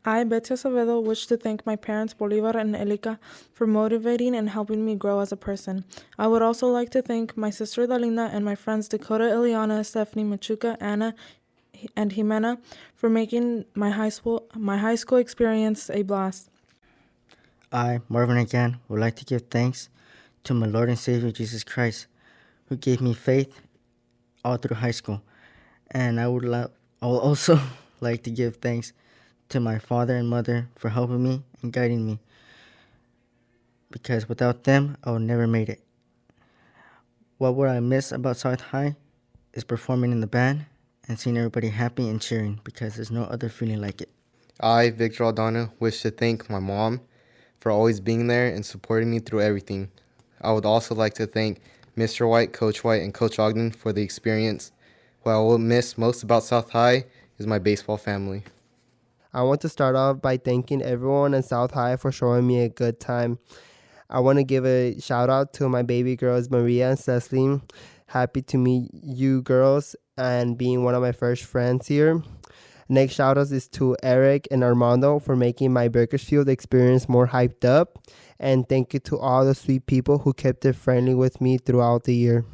I, Betty Acevedo, wish to thank my parents, Bolivar and Elika, for motivating and helping me grow as a person. I would also like to thank my sister Dalinda and my friends Dakota, Ileana, Stephanie, Machuca, Anna, and Jimena for making my high school experience a blast. I, Marvin again, would like to give thanks to my Lord and Savior Jesus Christ, who gave me faith all through high school. And I will also like to give thanks to my father and mother for helping me and guiding me, because without them, I would never made it. What would I miss about South High is performing in the band and seeing everybody happy and cheering, because there's no other feeling like it. I, Victor Aldana, wish to thank my mom for always being there and supporting me through everything. I would also like to thank Mr. White, and Coach Ogden for the experience. What I will miss most about South High is my baseball family. I want to start off by thanking everyone in South High for showing me a good time. I want to give a shout out to my baby girls, Maria and Cecily. Happy to meet you girls and being one of my first friends here. Next shout out is to Eric and Armando for making my Bakersfield experience more hyped up. And thank you to all the sweet people who kept it friendly with me throughout the year.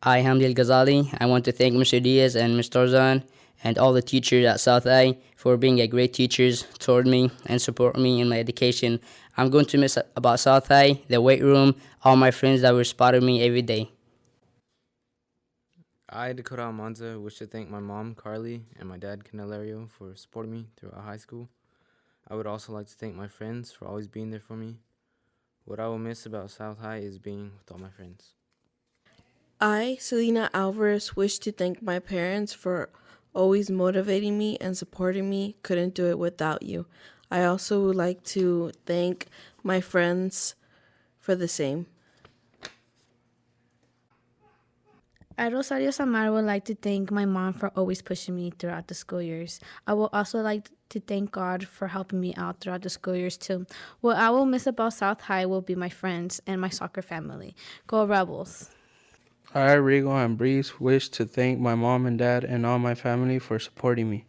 I, Hamdi Al Ghazali. I want to thank Mr. Diaz and Mr. Tarzan and all the teachers at South I for being a great teachers toward me and support me in my education. I'm going to miss about South I, the weight room, all my friends that were spotting me every day. I, Dakota Almanza, wish to thank my mom, Carly, and my dad, Candelario, for supporting me throughout high school. I would also like to thank my friends for always being there for me. What I will miss about South High is being with all my friends. I, Selena Alvarez, wish to thank my parents for always motivating me and supporting me. Couldn't do it without you. I also would like to thank my friends for the same. I, Rosario Samar, would like to thank my mom for always pushing me throughout the school years. I will also like to thank God for helping me out throughout the school years too. What I will miss about South High will be my friends and my soccer family. Go Rebels! I, Rigo and Breeze, wish to thank my mom and dad and all my family for supporting me.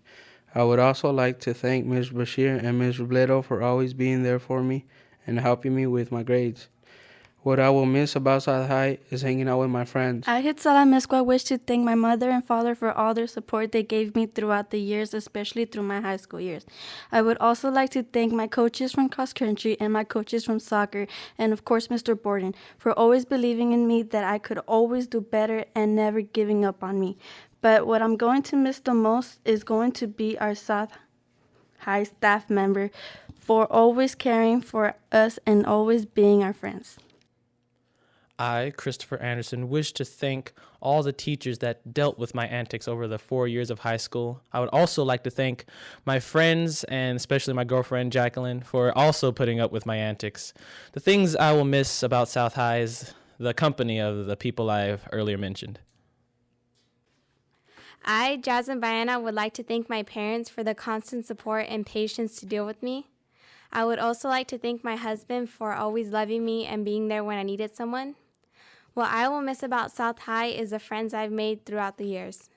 I would also like to thank Ms. Bashir and Ms. Robledo for always being there for me and helping me with my grades. What I will miss about South High is hanging out with my friends. I, Hitzala Mesqua, wish to thank my mother and father for all their support they gave me throughout the years, especially through my high school years. I would also like to thank my coaches from cross country and my coaches from soccer, and of course Mr. Borden, for always believing in me that I could always do better and never giving up on me. But what I'm going to miss the most is going to be our South High staff member for always caring for us and always being our friends. I, Christopher Anderson, wish to thank all the teachers that dealt with my antics over the 4 years of high school. I would also like to thank my friends and especially my girlfriend, Jacqueline, for also putting up with my antics. The things I will miss about South High is the company of the people I've earlier mentioned. I, Jasmine Baena, would like to thank my parents for the constant support and patience to deal with me. I would also like to thank my husband for always loving me and being there when I needed someone. What I will miss about South High is the friends I've made throughout the years.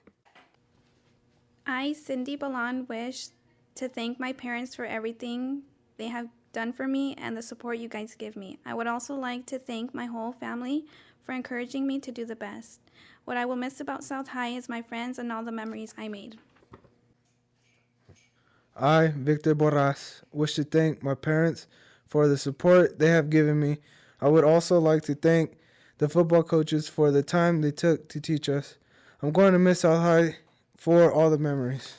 I, Cindy Balan, wish to thank my parents for everything they have done for me and the support you guys give me. I would also like to thank my whole family for encouraging me to do the best. What I will miss about South High is my friends and all the memories I made. I, Victor Borras, wish to thank my parents for the support they have given me. I would also like to thank the football coaches for the time they took to teach us. I'm going to miss South High for all the memories.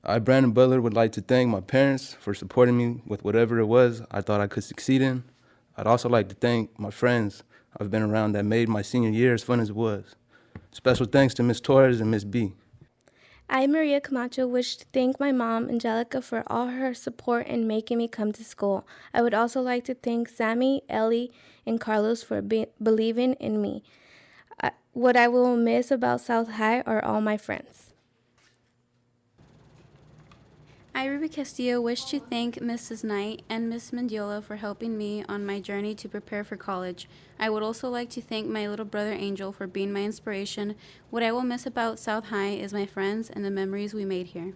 I, Brandon Butler, would like to thank my parents for supporting me with whatever it was I thought I could succeed in. I'd also like to thank my friends I've been around that made my senior year as fun as it was. Special thanks to Miss Torres and Miss B. I, Maria Camacho, wish to thank my mom, Angelica, for all her support in making me come to school. I would also like to thank Sammy, Ellie, and Carlos for believing in me. What I will miss about South High are all my friends. I, Ruby Castillo, wish to thank Mrs. Knight and Miss Mendiola for helping me on my journey to prepare for college. I would also like to thank my little brother Angel for being my inspiration. What I will miss about South High is my friends and the memories we made here.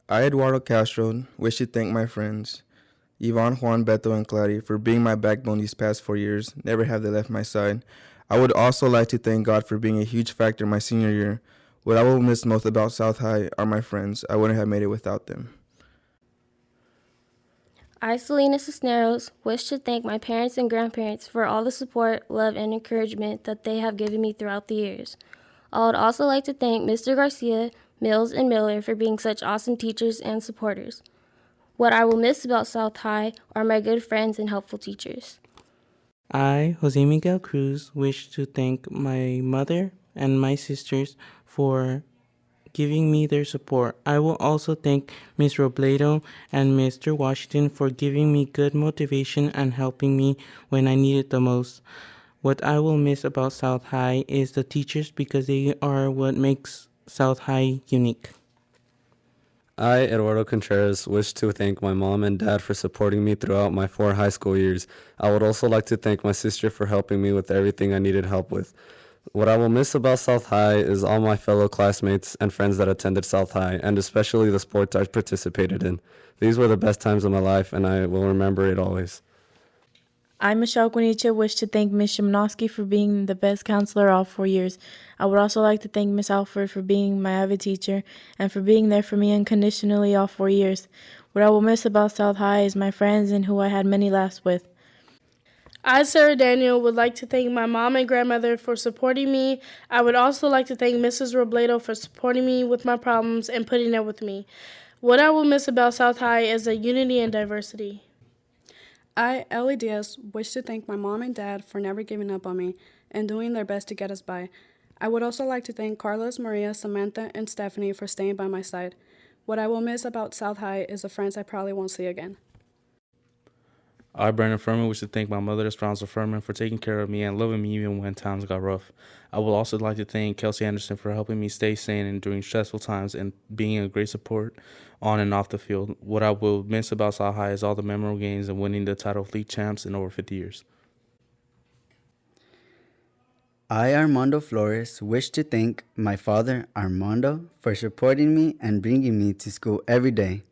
I, Eduardo Castro, wish to thank my friends, Yvonne, Juan, Beto, and Clary, for being my backbone these past 4 years. Never have they left my side. I would also like to thank God for being a huge factor in my senior year. What I will miss most about South High are my friends. I wouldn't have made it without them. I, Selena Cisneros, wish to thank my parents and grandparents for all the support, love, and encouragement that they have given me throughout the years. I would also like to thank Mr. Garcia, Mills, and Miller for being such awesome teachers and supporters. What I will miss about South High are my good friends and helpful teachers. I, Jose Miguel Cruz, wish to thank my mother and my sisters for giving me their support. I will also thank Ms. Robledo and Mr. Washington for giving me good motivation and helping me when I need it the most. What I will miss about South High is the teachers because they are what makes South High unique. I, Eduardo Contreras, wish to thank my mom and dad for supporting me throughout my 4 high school years. I would also like to thank my sister for helping me with everything I needed help with. What I will miss about South High is all my fellow classmates and friends that attended South High, and especially the sports I participated in. These were the best times of my life, and I will remember it always. I, Michelle Guanicha, wish to thank Ms. Shimanoski for being the best counselor all 4 years. I would also like to thank Ms. Alford for being my avid teacher and for being there for me unconditionally all 4 years. What I will miss about South High is my friends and who I had many laughs with. I, Sarah Daniel, would like to thank my mom and grandmother for supporting me. I would also like to thank Mrs. Robledo for supporting me with my problems and putting up with me. What I will miss about South High is the unity and diversity. I, Ellie Diaz, wish to thank my mom and dad for never giving up on me and doing their best to get us by. I would also like to thank Carlos, Maria, Samantha, and Stephanie for staying by my side. What I will miss about South High is the friends I probably won't see again. I, Brandon Furman, wish to thank my mother, Esperanza Furman, for taking care of me and loving me even when times got rough. I would also like to thank Kelsey Anderson for helping me stay sane during stressful times and being a great support on and off the field. What I will miss about South High is all the memorable games and winning the title of league champs in over 50 years. I, Armando Flores, wish to thank my father, Armando, for supporting me and bringing me to school every day.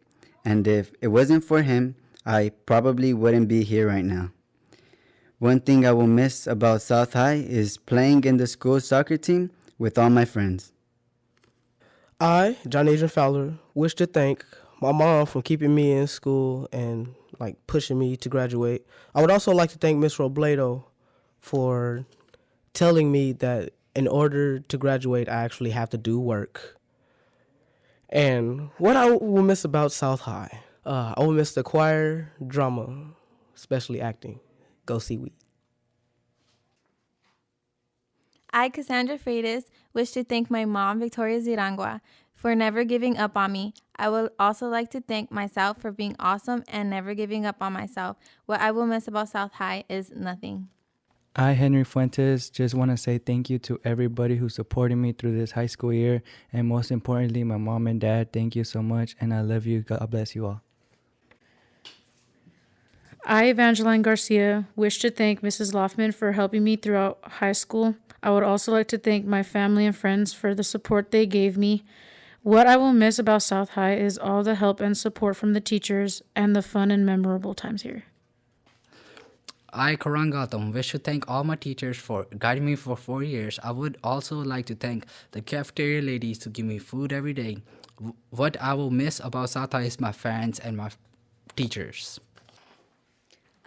And if it wasn't for him, I probably wouldn't be here right now. One thing I will miss about South High is playing in the school soccer team with all my friends. I, John Adrian Fowler, wish to thank my mom for keeping me in school and pushing me to graduate. I would also like to thank Miss Robledo for telling me that in order to graduate, I actually have to do work. And what I will miss about South High, I will miss the choir, drama, especially acting. Go Seaweed. I, Cassandra Freitas, wish to thank my mom, Victoria Zirangua, for never giving up on me. I would also like to thank myself for being awesome and never giving up on myself. What I will miss about South High is nothing. I, Henry Fuentes, just want to say thank you to everybody who supported me through this high school year. And most importantly, my mom and dad, thank you so much. And I love you. God bless you all. I, Evangeline Garcia, wish to thank Mrs. Loftman for helping me throughout high school. I would also like to thank my family and friends for the support they gave me. What I will miss about South High is all the help and support from the teachers and the fun and memorable times here. I, Karan Gautam, wish to thank all my teachers for guiding me for 4 years. I would also like to thank the cafeteria ladies to give me food every day. What I will miss about South High is my friends and my teachers.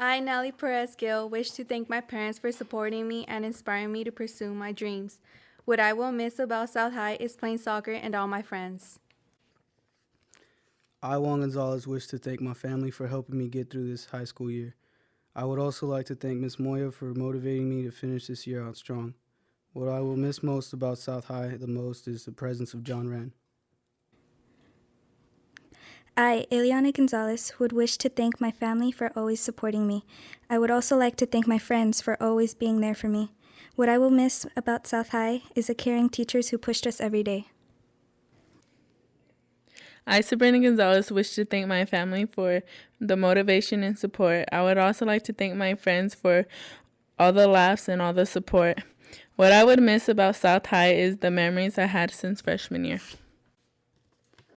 I, Nelly Perez Gill, wish to thank my parents for supporting me and inspiring me to pursue my dreams. What I will miss about South High is playing soccer and all my friends. I, Juan Gonzalez, wish to thank my family for helping me get through this high school year. I would also like to thank Ms. Moya for motivating me to finish this year out strong. What I will miss most about South High the most is the presence of John Wren. I, Eliana Gonzalez, would wish to thank my family for always supporting me. I would also like to thank my friends for always being there for me. What I will miss about South High is the caring teachers who pushed us every day. I, Sabrina Gonzalez, wish to thank my family for the motivation and support. I would also like to thank my friends for all the laughs and all the support. What I would miss about South High is the memories I had since freshman year.